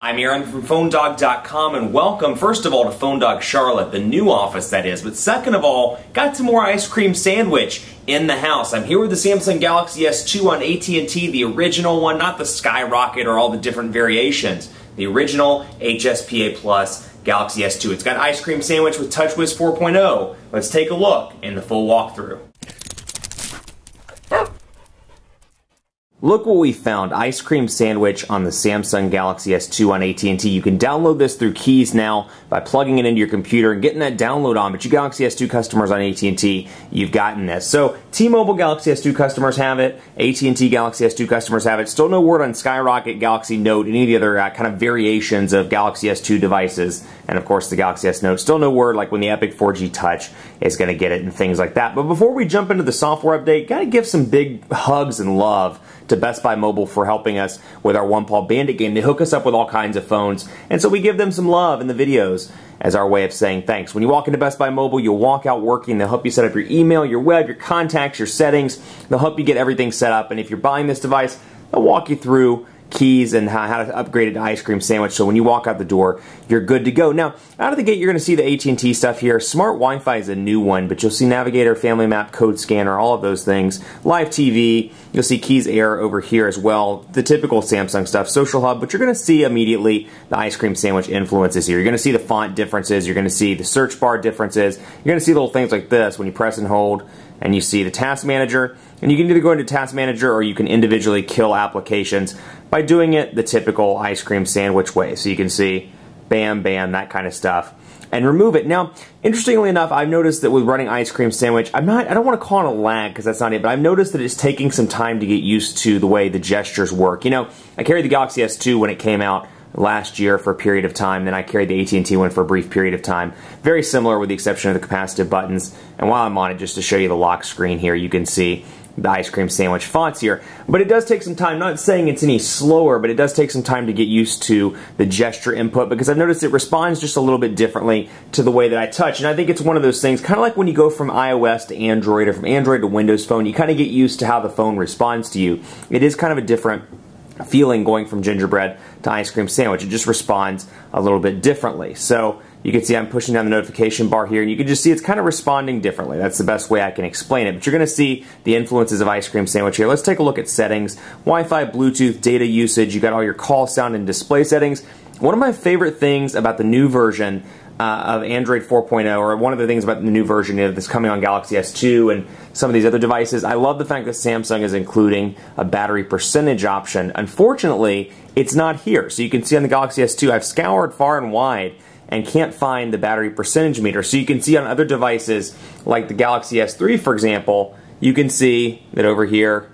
I'm Aaron from PhoneDog.com and welcome first of all to PhoneDog Charlotte, the new office that is, but second of all, got some more ice cream sandwich in the house. I'm here with the Samsung Galaxy S2 on AT&T, the original one, not the Skyrocket or all the different variations. The original HSPA Plus Galaxy S2. It's got ice cream sandwich with TouchWiz 4.0. Let's take a look in the full walkthrough. Look what we found, ice cream sandwich on the Samsung Galaxy S2 on AT&T. You can download this through Keys now by plugging it into your computer and getting that download on, but you Galaxy S2 customers on AT&T, you've gotten this. So T-Mobile Galaxy S2 customers have it, AT&T Galaxy S2 customers have it. Still no word on Skyrocket, Galaxy Note, any of the other kind of variations of Galaxy S2 devices, and of course the Galaxy S Note. Still no word like when the Epic 4G Touch is going to get it and things like that. But before we jump into the software update, got to give some big hugs and love to Best Buy Mobile for helping us with our One Paw Bandit game. They hook us up with all kinds of phones, and so we give them some love in the videos as our way of saying thanks. When you walk into Best Buy Mobile, you'll walk out working. They'll help you set up your email, your web, your contacts, your settings. They'll help you get everything set up, and if you're buying this device, they'll walk you through keys and how to upgrade it to ice cream sandwich, so when you walk out the door, you're good to go. Now, out of the gate, you're going to see the AT&T stuff here. Smart Wi-Fi is a new one, but you'll see Navigator, Family Map, Code Scanner, all of those things. Live TV, you'll see Keys Air over here as well. The typical Samsung stuff. Social Hub, but you're going to see immediately the ice cream sandwich influences here. You're going to see the font differences. You're going to see the search bar differences. You're going to see little things like this when you press and hold, and you see the Task Manager. And you can either go into Task Manager or you can individually kill applications by doing it the typical ice cream sandwich way. So you can see bam, bam, that kind of stuff, and remove it. Now, interestingly enough, I've noticed that with running ice cream sandwich, I don't want to call it a lag because that's not it, but I've noticed that it's taking some time to get used to the way the gestures work. You know, I carried the Galaxy S2 when it came out last year for a period of time, then I carried the AT&T one for a brief period of time. Very similar with the exception of the capacitive buttons. And while I'm on it, just to show you the lock screen here, you can see the ice cream sandwich fonts here. But it does take some time, not saying it's any slower, but it does take some time to get used to the gesture input because I've noticed it responds just a little bit differently to the way that I touch. And I think it's one of those things, kind of like when you go from iOS to Android or from Android to Windows Phone, you kind of get used to how the phone responds to you. It is kind of a different feeling going from gingerbread to ice cream sandwich. It just responds a little bit differently. So you can see I'm pushing down the notification bar here, and you can just see it's kind of responding differently. That's the best way I can explain it. But you're going to see the influences of ice cream sandwich here. Let's take a look at settings. Wi-Fi, Bluetooth, data usage. You got all your call, sound, and display settings. One of my favorite things about the new version of Android 4.0, or one of the things about the new version that's coming on Galaxy S2 and some of these other devices, I love the fact that Samsung is including a battery percentage option. Unfortunately, it's not here. So you can see on the Galaxy S2, I've scoured far and wide and can't find the battery percentage meter. So you can see on other devices, like the Galaxy S3, for example, you can see that over here,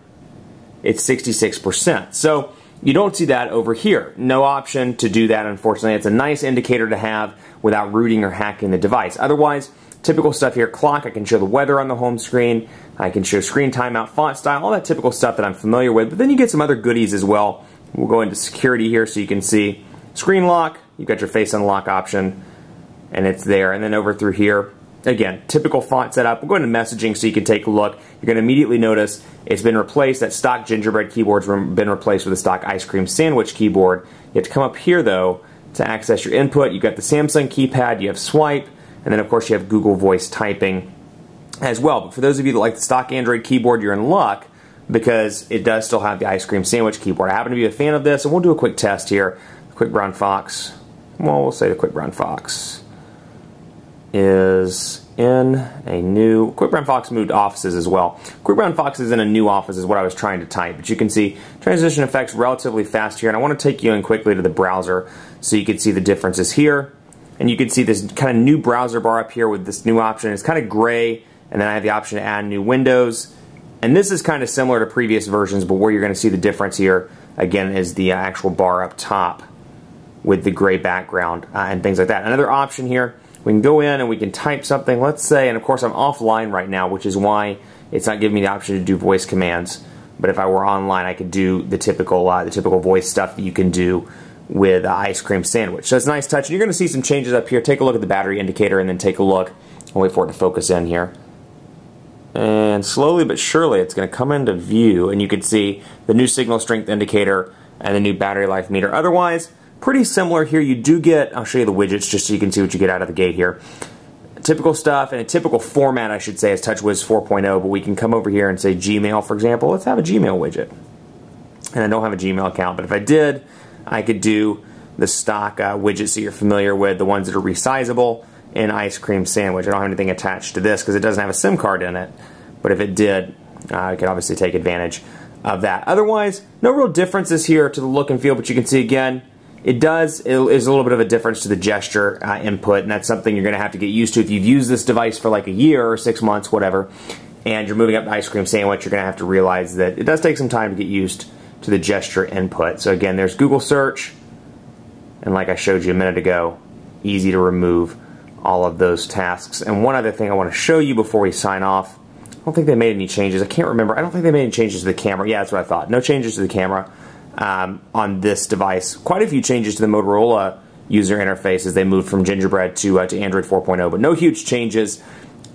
it's 66%. So you don't see that over here. No option to do that, unfortunately. It's a nice indicator to have without rooting or hacking the device. Otherwise, typical stuff here, clock, I can show the weather on the home screen, I can show screen timeout, font style, all that typical stuff that I'm familiar with. But then you get some other goodies as well. We'll go into security here so you can see screen lock, you've got your face unlock option, and it's there. And then over through here, again, typical font setup. We'll go into messaging so you can take a look. You're going to immediately notice it's been replaced. That stock gingerbread keyboard's been replaced with a stock ice cream sandwich keyboard. You have to come up here, though, to access your input. You've got the Samsung keypad, you have swipe, and then, of course, you have Google Voice typing as well. But for those of you that like the stock Android keyboard, you're in luck because it does still have the ice cream sandwich keyboard. I happen to be a fan of this, and we'll do a quick test here. The Quick Brown Fox. Well, we'll say the Quick Brown Fox is in a new... Quick Brown Fox moved offices as well. Quick Brown Fox is in a new office is what I was trying to type. But you can see transition effects relatively fast here. And I want to take you in quickly to the browser so you can see the differences here. And you can see this kind of new browser bar up here with this new option. It's kind of gray. And then I have the option to add new windows. And this is kind of similar to previous versions, but where you're going to see the difference here, again, is the actual bar up top with the gray background and things like that. Another option here, we can go in and we can type something, let's say, and of course I'm offline right now, which is why it's not giving me the option to do voice commands. But if I were online, I could do the typical voice stuff that you can do with ice cream sandwich. So it's a nice touch. And you're going to see some changes up here. Take a look at the battery indicator and then take a look. I'll wait for it to focus in here. And slowly but surely it's going to come into view, and you can see the new signal strength indicator and the new battery life meter. Otherwise, Pretty similar here. You do get, I'll show you the widgets just so you can see what you get out of the gate here. Typical stuff, and a typical format, I should say, is TouchWiz 4.0, but we can come over here and say Gmail, for example. Let's have a Gmail widget. And I don't have a Gmail account, but if I did, I could do the stock widgets that you're familiar with, the ones that are resizable, and ice cream sandwich. I don't have anything attached to this because it doesn't have a SIM card in it, but if it did, I could obviously take advantage of that. Otherwise, no real differences here to the look and feel, but you can see again, it is a little bit of a difference to the gesture input, and that's something you're going to have to get used to if you've used this device for like a year or 6 months, whatever, and you're moving up to ice cream sandwich. You're going to have to realize that it does take some time to get used to the gesture input. So again, there's Google search, and like I showed you a minute ago, easy to remove all of those tasks. And one other thing I want to show you before we sign off, I don't think they made any changes. I can't remember. I don't think they made any changes to the camera. Yeah, that's what I thought. No changes to the camera on this device. Quite a few changes to the Motorola user interface as they moved from Gingerbread to Android 4.0, but no huge changes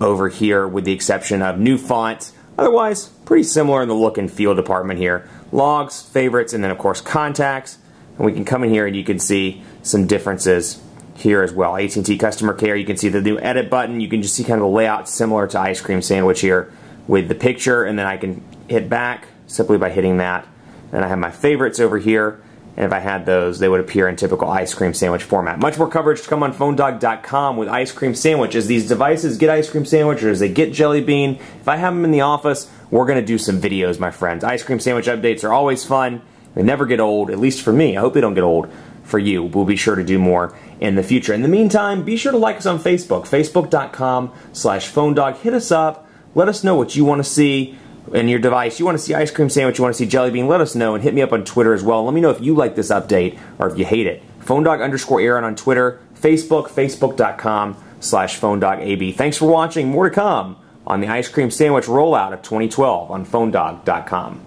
over here with the exception of new font. Otherwise, pretty similar in the look and feel department here. Logs, favorites, and then of course contacts. And we can come in here and you can see some differences here as well. AT&T customer care, you can see the new edit button. You can just see kind of the layout similar to ice cream sandwich here with the picture, and then I can hit back simply by hitting that. And I have my favorites over here, and if I had those, they would appear in typical ice cream sandwich format. Much more coverage to come on PhoneDog.com with ice cream sandwich. As these devices get ice cream sandwich or as they get Jelly Bean, if I have them in the office, we're going to do some videos, my friends. Ice cream sandwich updates are always fun. They never get old, at least for me. I hope they don't get old for you. We'll be sure to do more in the future. In the meantime, be sure to like us on Facebook, facebook.com/PhoneDog. Hit us up. Let us know what you want to see in your device. You want to see ice cream sandwich, you want to see Jelly Bean, let us know, and hit me up on Twitter as well. Let me know if you like this update or if you hate it. PhoneDog_Aaron on Twitter, Facebook, facebook.com/PhoneDogAB. Thanks for watching. More to come on the ice cream sandwich rollout of 2012 on PhoneDog.com.